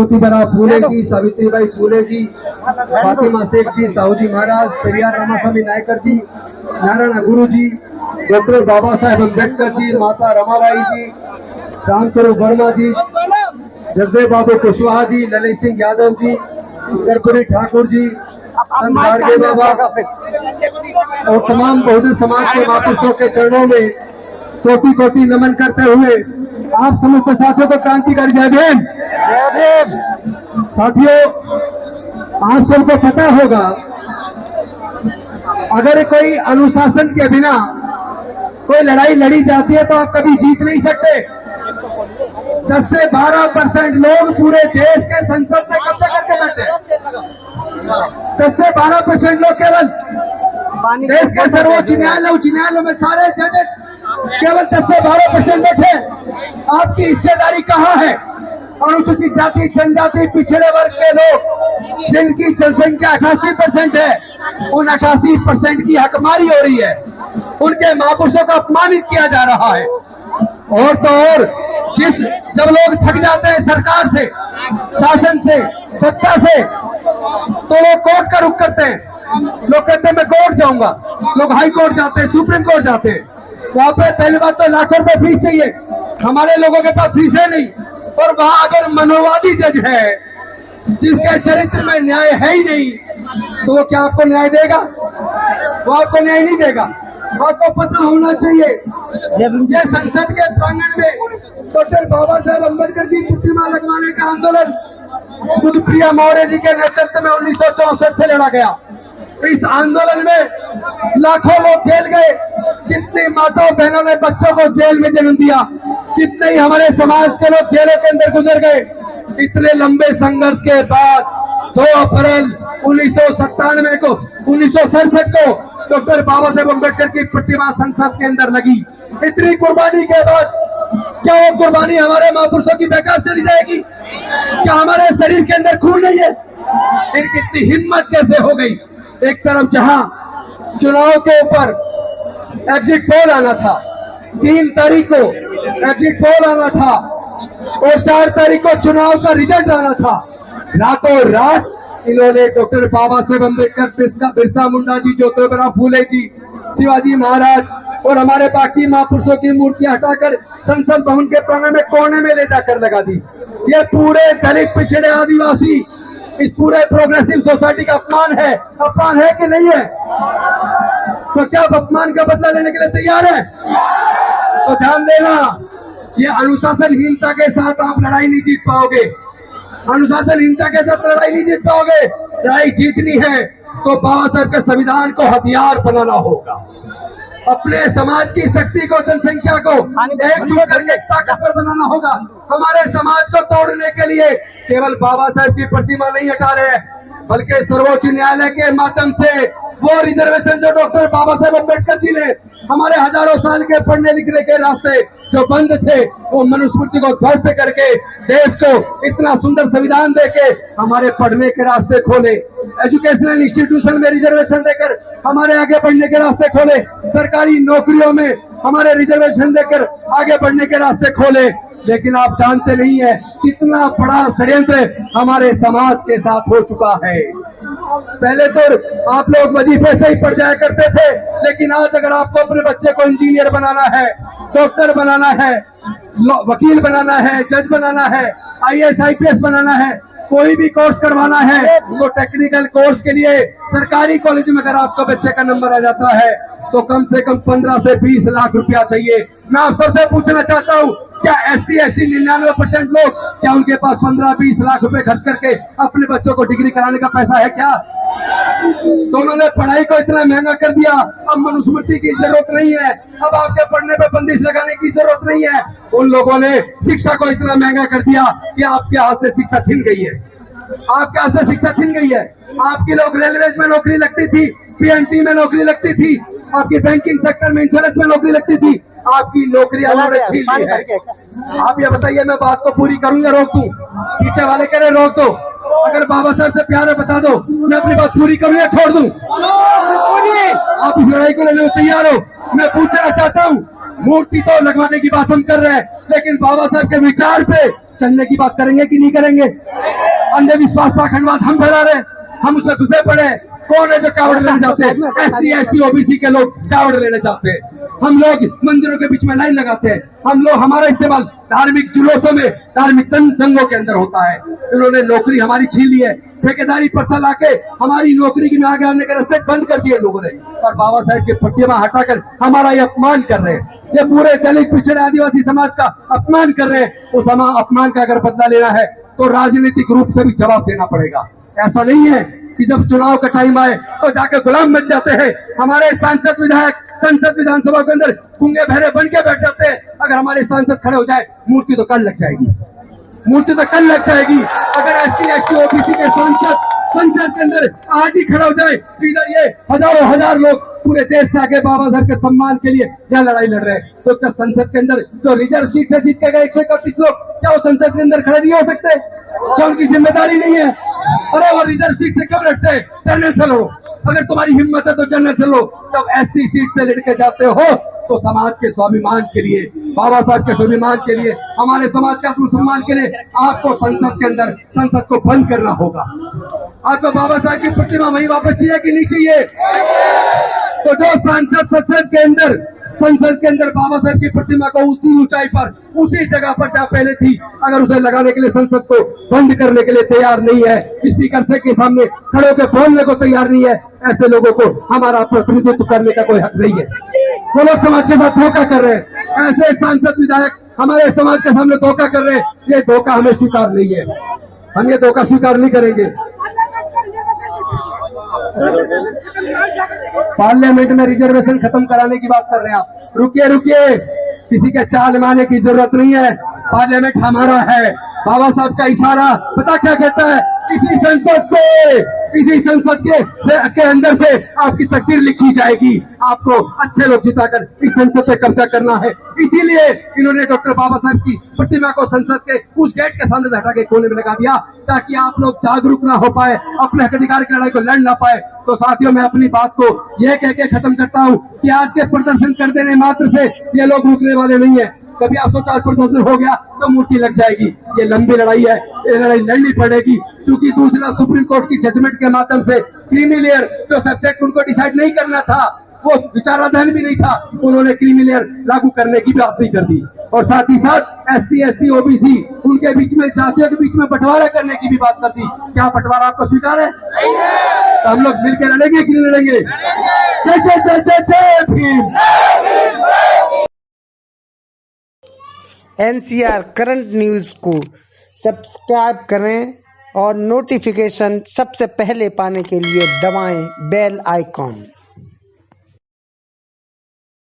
ज्योतिबा फूले जी, सावित्रीबाई फूले जी, फातिमा शेख जी, साहूजी महाराज, पेरियार रामास्वामी नायकर जी, नारायण गुरु जी, doctor Baba Saheb Ambedkar ji, माता रमाबाई जी, रामस्वरूप वर्मा जी, जगदेव बाबू कुशवाहा जी, ललित सिंह यादव जी, कर्पूरी ठाकुर जी, गाड़गे बाबा और तमाम बहुजन समाज के महापुरुषों के चरणों में कोटि कोटि नमन करते हुए आप समस्त साथियों को क्रांतिकारी जय भीम। साथियों, आप सबको पता होगा, अगर कोई अनुशासन के बिना कोई लड़ाई लड़ी जाती है तो आप कभी जीत नहीं सकते। 10 से 12% लोग पूरे देश के संसद में कब्जा करके बैठे। 10 से 12% लोग केवल देश के सर्वोच्च न्यायालय, उच्च न्यायालय में सारे जजेस केवल 10 से 12% बैठे। आपकी हिस्सेदारी कहाँ है? अनुसूचित जाति, जनजाति, पिछड़े वर्ग के लोग जिनकी जनसंख्या 88% है, उन 88% की हकमारी हो रही है, उनके महापुरुषों को अपमानित किया जा रहा है। और तो और जब लोग थक जाते हैं सरकार से, शासन से, सत्ता से, तो वो कोर्ट का रुख करते हैं। लोग कहते हैं मैं कोर्ट जाऊंगा, लोग हाई कोर्ट जाते हैं, सुप्रीम कोर्ट जाते हैं। वहां पे पहली बात तो लाखों रुपए फीस चाहिए, हमारे लोगों के पास फीस है नहीं। और वहां अगर मनोवादी जज है जिसके चरित्र में न्याय है ही नहीं, तो वो क्या आपको न्याय देगा? वो आपको न्याय नहीं देगा। आपको पता होना चाहिए, ये संसद के प्रांगण में डॉक्टर बाबा साहेब अम्बेडकर की प्रतिमा लगवाने का आंदोलन बुद्धप्रिया मौर्य जी के नेतृत्व में 1964 से लड़ा गया। इस आंदोलन में लाखों लोग जेल गए, कितनी माताओं बहनों ने बच्चों को जेल में जन्म दिया, कितने ही हमारे समाज के लोग जेलों के अंदर गुजर गए। इतने लंबे संघर्ष के बाद 2 अप्रैल 1997 को 1967 को डॉक्टर बाबा साहेब अम्बेडकर की प्रतिमा संसद के अंदर लगी। इतनी कुर्बानी के बाद क्या वो कुर्बानी हमारे महापुरुषों की बेकार चली जाएगी? क्या हमारे शरीर के अंदर खून नहीं है? इनकी इतनी हिम्मत कैसे हो गई? एक तरफ जहां चुनाव के ऊपर एग्जिट पोल आना था, 3 तारीख को एग्जिट पोल आना था और 4 तारीख को चुनाव का रिजल्ट आना था, रातों रात इन्होंने डॉक्टर बाबा साहेब अम्बेडकर, बिरसा मुंडा जी, ज्योतिबा फूले जी, शिवाजी महाराज और हमारे बाकी महापुरुषों की मूर्तियां हटाकर संसद भवन के प्रांगण में कोने में ले जाकर लगा दी। ये पूरे दलित, पिछड़े, आदिवासी, इस पूरे प्रोग्रेसिव सोसाइटी का अपमान है। अपमान है कि नहीं है? तो क्या आप अपमान का बदला लेने के लिए तैयार है? तो ध्यान देना, ये अनुशासनहीनता के साथ आप लड़ाई नहीं जीत पाओगे। अनुशासनहीनता के साथ लड़ाई नहीं जीत पाओगे। लड़ाई जीतनी है तो बाबा साहब के संविधान को हथियार बनाना होगा, अपने समाज की शक्ति को, जनसंख्या को एकजुट करके ताकतवर बनाना होगा। हमारे समाज को तोड़ने के लिए केवल बाबा साहब की प्रतिमा नहीं हटा रहे हैं, बल्कि सर्वोच्च न्यायालय के माध्यम से वो रिजर्वेशन जो डॉक्टर बाबा साहेब अम्बेडकर जी ने हमारे हजारों साल के पढ़ने लिखने के रास्ते जो बंद थे, वो मनुस्मृति को ध्वस्त करके देश को इतना सुंदर संविधान देके हमारे पढ़ने के रास्ते खोले, एजुकेशनल इंस्टीट्यूशन में रिजर्वेशन देकर हमारे आगे बढ़ने के रास्ते खोले, सरकारी नौकरियों में हमारे रिजर्वेशन देकर आगे बढ़ने के रास्ते खोले। लेकिन आप जानते नहीं है कितना बड़ा षड्यंत्र हमारे समाज के साथ हो चुका है। पहले तो आप लोग वजीफे से ही पढ़ जाया करते थे, लेकिन आज अगर आपको अपने बच्चे को इंजीनियर बनाना है, डॉक्टर बनाना है, वकील बनाना है, जज बनाना है, IAS IPS बनाना है, कोई भी कोर्स करवाना है, तो टेक्निकल कोर्स के लिए सरकारी कॉलेज में अगर आपका बच्चे का नंबर आ जाता है तो कम से कम 15 से 20 लाख रुपया चाहिए। मैं आप सबसे पूछना चाहता हूँ, क्या SC ST 99% लोग, क्या उनके पास 15-20 लाख रुपए खर्च करके अपने बच्चों को डिग्री कराने का पैसा है क्या? तो उन्होंने पढ़ाई को इतना महंगा कर दिया, अब मनुस्मृति की जरूरत नहीं है, अब आपके पढ़ने पे बंदिश लगाने की जरूरत नहीं है। उन लोगों ने शिक्षा को इतना महंगा कर दिया कि आपके हाथ से शिक्षा छिन गई है, आपके हाथ से शिक्षा छिन गई है। आपकी लोग रेलवे में नौकरी लगती थी, PNT में नौकरी लगती थी, आपकी बैंकिंग सेक्टर में, इंश्योरेंस में नौकरी लगती थी, आपकी नौकरी उन्होंने छीन ली है। आप ये बताइए, मैं बात को पूरी करूं या रोक दूं? पीछे वाले कह रहे रोक दो। अगर बाबा साहब से प्यार है बता दो, मैं अपनी बात पूरी करूं या छोड़ दूं? आप इस लड़ाई को लेने तैयार हो? मैं पूछना चाहता हूं, मूर्ति तो लगवाने की बात हम कर रहे हैं, लेकिन बाबा साहब के विचार पे चलने की बात करेंगे कि नहीं करेंगे? अंधविश्वास पाखंडवाद हम फैला रहे, हम उसमें घुसे पड़े। कौन है जो कावड़ लेने जाते हैं? SC ST OBC के लोग कावड़ लेने जाते हैं। हम लोग मंदिरों के बीच में लाइन लगाते हैं। हम लोग, हमारा इस्तेमाल धार्मिक जुलूसों में, धार्मिक दंगों के अंदर होता है। इन्होंने नौकरी हमारी छीन ली है, ठेकेदारी प्रथा लाके हमारी नौकरी की आगे आने के रास्ते बंद कर दिए लोगों ने, और बाबा साहेब की प्रतिमा हटाकर हमारा ये अपमान कर रहे हैं। ये पूरे दलित पिछड़े आदिवासी समाज का अपमान कर रहे हैं। उस अपमान का अगर बदला लेना है तो राजनीतिक रूप से भी जवाब देना पड़ेगा। ऐसा नहीं है कि जब चुनाव का टाइम आए तो जाके गुलाम बन जाते हैं। हमारे सांसद विधायक संसद विधानसभा के अंदर गूंगे बहरे बन के बैठ जाते हैं। अगर हमारे सांसद खड़े हो जाए, मूर्ति तो कल लग जाएगी, मूर्ति तो कल लग जाएगी। अगर SC ST OBC के सांसद संसद के अंदर आज ही खड़ा हो जाए, इधर ये हजारों हजार लोग पूरे देश से आके बाबा साहब के सम्मान के लिए यह लड़ाई लड़ रहे हैं, तो क्या संसद के अंदर जो रिजर्व सीट से जीत के गए 131 लोग, क्या वो संसद के अंदर खड़े नहीं हो सकते? क्या उनकी जिम्मेदारी नहीं है? अरे वो रिजर्व सीट से क्यों लड़ते हैं? जनरल से लो, अगर तुम्हारी हिम्मत है तो जनरल से लो। जब SC सीट से लड़के जाते हो तो समाज के स्वाभिमान के लिए, बाबा साहब के स्वाभिमान के लिए, हमारे समाज के आत्मसम्मान के लिए आपको संसद के अंदर संसद को बंद करना होगा। आपको बाबा साहब की प्रतिमा वहीं वापस चाहिए कि नहीं चाहिए? तो जो सांसद संसद के अंदर बाबा साहब की प्रतिमा को उसी ऊंचाई पर, उसी जगह पर जहाँ पहले थी, अगर उसे लगाने के लिए संसद को बंद करने के लिए तैयार नहीं है, स्पीकर से के सामने खड़े होकर बोलने को तैयार नहीं है, ऐसे लोगों को हमारा प्रतिनिधित्व करने का कोई हक नहीं है। वो लोग समाज के साथ धोखा कर रहे हैं। ऐसे सांसद विधायक हमारे समाज के सामने धोखा कर रहे हैं। ये धोखा हमें स्वीकार नहीं है, हम ये धोखा स्वीकार नहीं करेंगे। पार्लियामेंट में रिजर्वेशन खत्म कराने की बात कर रहे हैं आप। रुकिए रुकिए, किसी के चाल मारने की जरूरत नहीं है। पार्लियामेंट हमारा है। बाबा साहब का इशारा पता क्या कहता है? इसी संसद के अंदर से आपकी तकदीर लिखी जाएगी। आपको अच्छे लोग जिताकर इस संसद पे कब्जा करना है। इसीलिए इन्होंने डॉक्टर बाबा साहब की प्रतिमा को संसद के उस गेट के सामने से हटा के कोने में लगा दिया, ताकि आप लोग जागरूक ना हो पाए, अपने हक अधिकार की लड़ाई को लड़ ना पाए। तो साथियों, मैं अपनी बात को यह कह के खत्म करता हूँ कि आज के प्रदर्शन कर देने मात्र से ये लोग रुकने वाले नहीं है। कभी 804 प्रदर्शन हो गया तो मूर्ति लग जाएगी। ये लंबी लड़ाई है, ये लड़ाई लड़नी पड़ेगी, क्योंकि दूसरा सुप्रीम कोर्ट की जजमेंट के माध्यम से क्रीमी लेयर जो सब्जेक्ट उनको डिसाइड नहीं करना था, वो विचाराधीन भी नहीं था, उन्होंने क्रीमी लेयर लागू करने की बात नहीं कर दी। और साथ ही साथ SC ST OBC उनके बीच में, जातियों के बीच में बंटवारा करने की भी बात कर दी। क्या बंटवारा आपको स्वीकार है? तो हम लोग मिलकर लड़ेंगे कि नहीं लड़ेंगे? जय जय जय जय जय भीम। NCR करंट न्यूज़ को सब्सक्राइब करें और नोटिफिकेशन सबसे पहले पाने के लिए दबाएं बेल आइकॉन।